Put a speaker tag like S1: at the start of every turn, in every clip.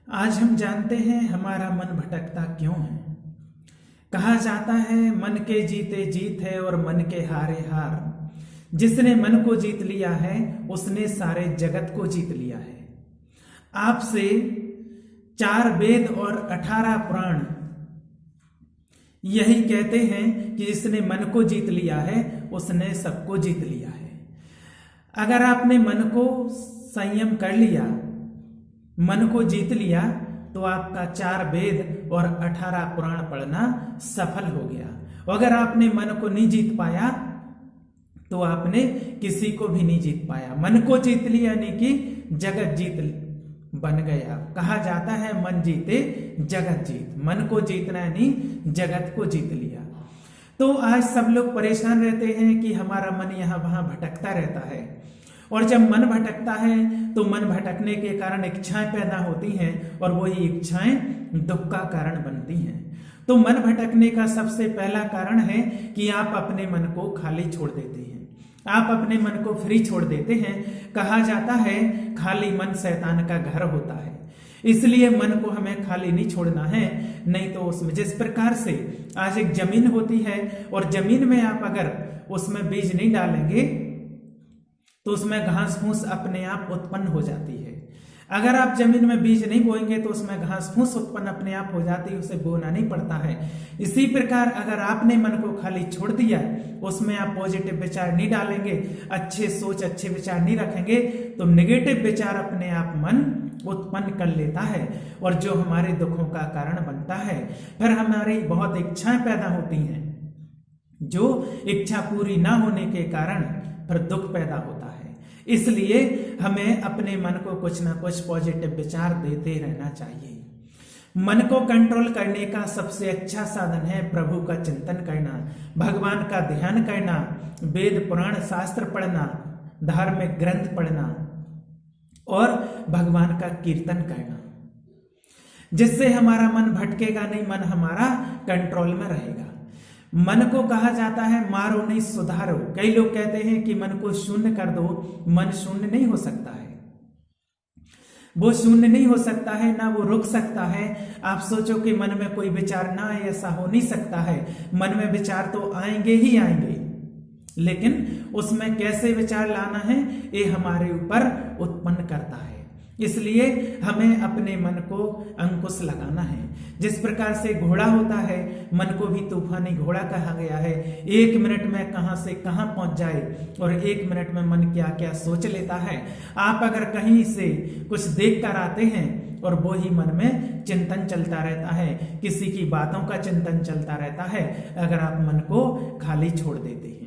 S1: आज हम जानते हैं हमारा मन भटकता क्यों है। कहा जाता है मन के जीते जीत है और मन के हारे हार। जिसने मन को जीत लिया है उसने सारे जगत को जीत लिया है। आपसे 4 वेद और 18 पुराण यही कहते हैं कि जिसने मन को जीत लिया है उसने सबको जीत लिया है। अगर आपने मन को संयम कर लिया, मन को जीत लिया, तो आपका 4 वेद और 18 पुराण पढ़ना सफल हो गया। अगर आपने मन को नहीं जीत पाया तो आपने किसी को भी नहीं जीत पाया। मन को जीत लिया यानी कि जगत जीत बन गया। कहा जाता है मन जीते जगत जीत। मन को जीतना यानी जगत को जीत लिया। तो आज सब लोग परेशान रहते हैं कि हमारा मन यहाँ वहां भटकता रहता है, और जब मन भटकता है तो मन भटकने के कारण इच्छाएं पैदा होती हैं और वही इच्छाएं दुख का कारण बनती हैं। तो मन भटकने का सबसे पहला कारण है कि आप अपने मन को खाली छोड़ देते हैं, आप अपने मन को फ्री छोड़ देते हैं। कहा जाता है खाली मन शैतान का घर होता है, इसलिए मन को हमें खाली नहीं छोड़ना है। नहीं तो उसमें जिस प्रकार से आज एक जमीन होती है और जमीन में आप अगर उसमें बीज नहीं डालेंगे तो उसमें घास फूस अपने आप उत्पन्न हो जाती है। अगर आप जमीन में बीज नहीं बोएंगे तो उसमें घास फूस उत्पन्न अपने आप हो जाती है, उसे बोना नहीं पड़ता है। इसी प्रकार अगर आपने मन को खाली छोड़ दिया, उसमें आप पॉजिटिव विचार नहीं डालेंगे, अच्छे सोच अच्छे विचार नहीं रखेंगे, तो नेगेटिव विचार अपने आप मन उत्पन्न कर लेता है और जो हमारे दुखों का कारण बनता है। फिर हमारी बहुत इच्छाएं पैदा होती हैं, जो इच्छा पूरी ना होने के कारण फिर दुख पैदा होता है। इसलिए हमें अपने मन को कुछ ना कुछ पॉजिटिव विचार देते रहना चाहिए। मन को कंट्रोल करने का सबसे अच्छा साधन है प्रभु का चिंतन करना, भगवान का ध्यान करना, वेद पुराण शास्त्र पढ़ना, धार्मिक ग्रंथ पढ़ना और भगवान का कीर्तन करना, जिससे हमारा मन भटकेगा नहीं, मन हमारा कंट्रोल में रहेगा। मन को कहा जाता है मारो नहीं सुधारो। कई लोग कहते हैं कि मन को शून्य कर दो। मन शून्य नहीं हो सकता है, वो शून्य नहीं हो सकता है, ना वो रुक सकता है। आप सोचो कि मन में कोई विचार ना आए, ऐसा हो नहीं सकता है। मन में विचार तो आएंगे ही आएंगे, लेकिन उसमें कैसे विचार लाना है ये हमारे ऊपर उत्पन्न करता है। इसलिए हमें अपने मन को अंकुश लगाना है। जिस प्रकार से घोड़ा होता है, मन को भी तूफानी घोड़ा कहा गया है। 1 मिनट में कहां से कहां पहुंच जाए और 1 मिनट में मन क्या क्या सोच लेता है। आप अगर कहीं से कुछ देख कर आते हैं और वो ही मन में चिंतन चलता रहता है, किसी की बातों का चिंतन चलता रहता है, अगर आप मन को खाली छोड़ देते हैं।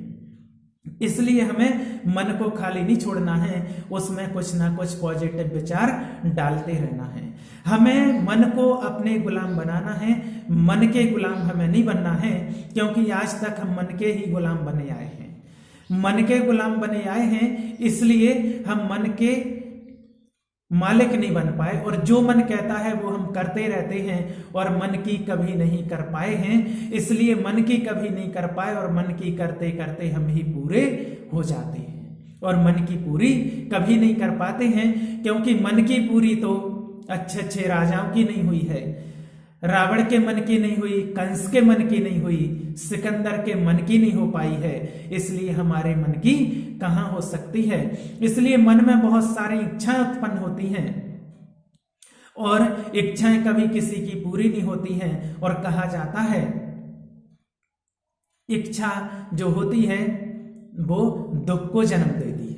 S1: इसलिए हमें मन को खाली नहीं छोड़ना है, उसमें कुछ ना कुछ पॉजिटिव विचार डालते रहना है। हमें मन को अपने गुलाम बनाना है, मन के गुलाम हमें नहीं बनना है, क्योंकि आज तक हम मन के ही गुलाम बने आए हैं। मन के गुलाम बने आए हैं, इसलिए हम मन के मालिक नहीं बन पाए, और जो मन कहता है वो हम करते रहते हैं और मन की कभी नहीं कर पाए हैं। इसलिए मन की कभी नहीं कर पाए और मन की करते करते हम ही पूरे हो जाते हैं, और मन की पूरी कभी नहीं कर पाते हैं, क्योंकि मन की पूरी तो अच्छे अच्छे राजाओं की नहीं हुई है। रावण के मन की नहीं हुई, कंस के मन की नहीं हुई, सिकंदर के मन की नहीं हो पाई है। इसलिए हमारे मन की कहां हो सकती है। इसलिए मन में बहुत सारी इच्छाएं उत्पन्न होती हैं और इच्छाएं कभी किसी की पूरी नहीं होती हैं। और कहा जाता है इच्छा जो होती है वो दुख को जन्म देती है।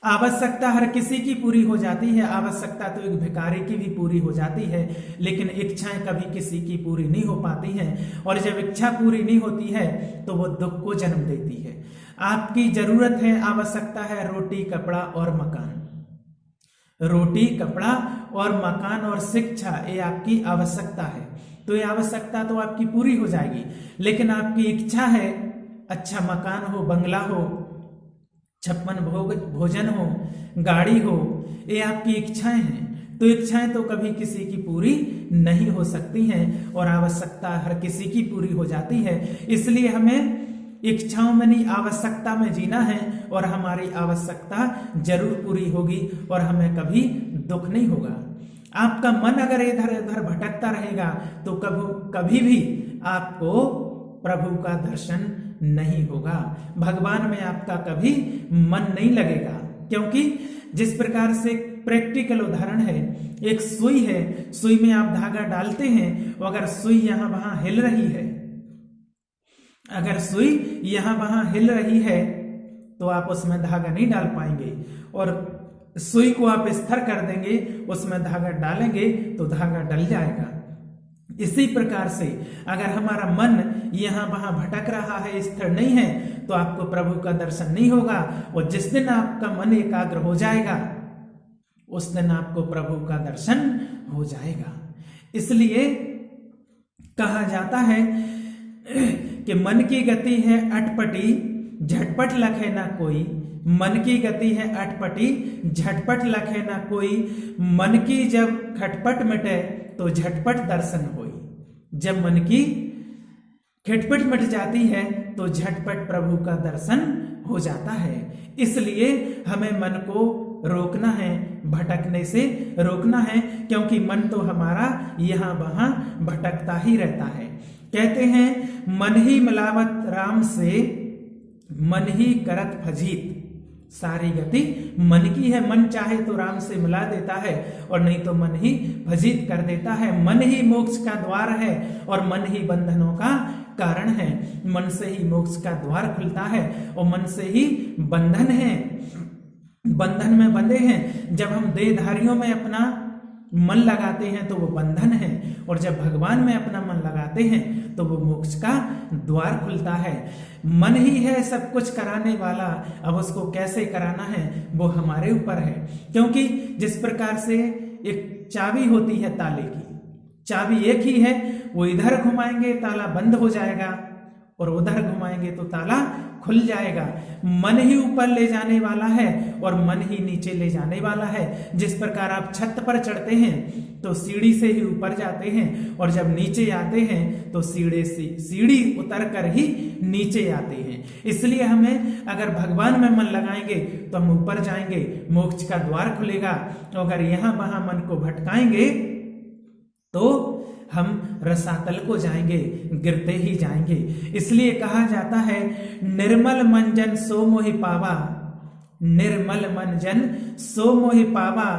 S1: आवश्यकता हर किसी की पूरी हो जाती है, आवश्यकता तो एक भिखारी की भी पूरी हो जाती है, लेकिन इच्छाएं कभी किसी की पूरी नहीं हो पाती हैं। और जब इच्छा पूरी नहीं होती है तो वो दुख को जन्म देती है। आपकी जरूरत है, आवश्यकता है रोटी कपड़ा और मकान। रोटी कपड़ा और मकान और शिक्षा ये आपकी आवश्यकता है, तो ये आवश्यकता तो आपकी पूरी हो जाएगी। लेकिन आपकी इच्छा है अच्छा मकान हो, बंगला हो, 56 भोजन हो, गाड़ी हो, ये आपकी इच्छाएं हैं। तो इच्छाएं तो कभी किसी की पूरी नहीं हो सकती हैं, और आवश्यकता हर किसी की पूरी हो जाती है। इसलिए हमें इच्छाओं में नहीं आवश्यकता में जीना है, और हमारी आवश्यकता जरूर पूरी होगी और हमें कभी दुख नहीं होगा। आपका मन अगर इधर उधर भटकता रहेगा तो कभी भी आपको प्रभु का दर्शन नहीं होगा, भगवान में आपका कभी मन नहीं लगेगा। क्योंकि जिस प्रकार से प्रैक्टिकल उदाहरण है, एक सुई है, सुई में आप धागा डालते हैं, अगर सुई यहां वहां हिल रही है, अगर सुई यहां वहां हिल रही है तो आप उसमें धागा नहीं डाल पाएंगे, और सुई को आप स्थिर कर देंगे, उसमें धागा डालेंगे तो धागा डल जाएगा। इसी प्रकार से अगर हमारा मन यहां वहां भटक रहा है, स्थिर नहीं है, तो आपको प्रभु का दर्शन नहीं होगा। और जिस दिन आपका मन एकाग्र हो जाएगा उस दिन आपको प्रभु का दर्शन हो जाएगा। इसलिए कहा जाता है कि मन की गति है अटपटी, झटपट लखे ना कोई। मन की गति है अटपटी, झटपट लखे ना कोई। मन की जब खटपट मिटे तो झटपट दर्शन होई। जब मन की खटपट मिट जाती है तो झटपट प्रभु का दर्शन हो जाता है। इसलिए हमें मन को रोकना है, भटकने से रोकना है, क्योंकि मन तो हमारा यहां वहां भटकता ही रहता है। कहते हैं मन ही मिलावत राम से, मन ही करत फजीत। सारी गति मन की है, मन चाहे तो राम से मिला देता है और नहीं तो मन ही भजित कर देता है। मन ही मोक्ष का द्वार है और मन ही बंधनों का कारण है। मन से ही मोक्ष का द्वार खुलता है और मन से ही बंधन है, बंधन में बंधे हैं। जब हम देहधारियों में अपना मन लगाते हैं तो वो बंधन है, और जब भगवान में अपना मन लगाते हैं तो वो मोक्ष का द्वार खुलता है। मन ही है सब कुछ कराने वाला, अब उसको कैसे कराना है वो हमारे ऊपर है। क्योंकि जिस प्रकार से एक चाबी होती है ताले की, चाबी एक ही है, वो इधर घुमाएंगे ताला बंद हो जाएगा और उधर घुमाएंगे तो ताला खुल जाएगा। मन ही ऊपर ले जाने वाला है और मन ही नीचे ले जाने वाला है। जिस प्रकार आप छत पर चढ़ते हैं तो सीढ़ी से ही ऊपर जाते हैं, और जब नीचे आते हैं तो सीढ़ी उतर कर ही नीचे आते हैं। इसलिए हमें अगर भगवान में मन लगाएंगे तो हम ऊपर जाएंगे, मोक्ष का द्वार खुलेगा। अगर यहां वहां मन को भटकाएंगे तो हम रसातल को जाएंगे, गिरते ही जाएंगे। इसलिए कहा जाता है निर्मल मन जन सो मोहि पावा, निर्मल मन जन सो मोहि पावा,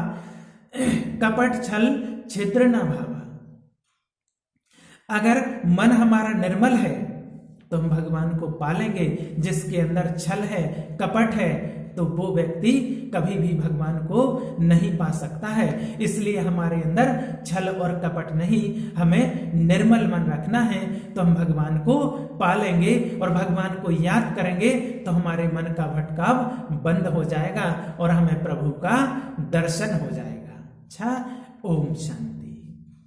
S1: कपट छल छिद्र न भावा। अगर मन हमारा निर्मल है तो हम भगवान को पालेंगे। जिसके अंदर छल है, कपट है, तो वो व्यक्ति कभी भी भगवान को नहीं पा सकता है। इसलिए हमारे अंदर छल और कपट नहीं, हमें निर्मल मन रखना है तो हम भगवान को पालेंगे, और भगवान को याद करेंगे तो हमारे मन का भटकाव बंद हो जाएगा और हमें प्रभु का दर्शन हो जाएगा। अच्छा, ओम शांति।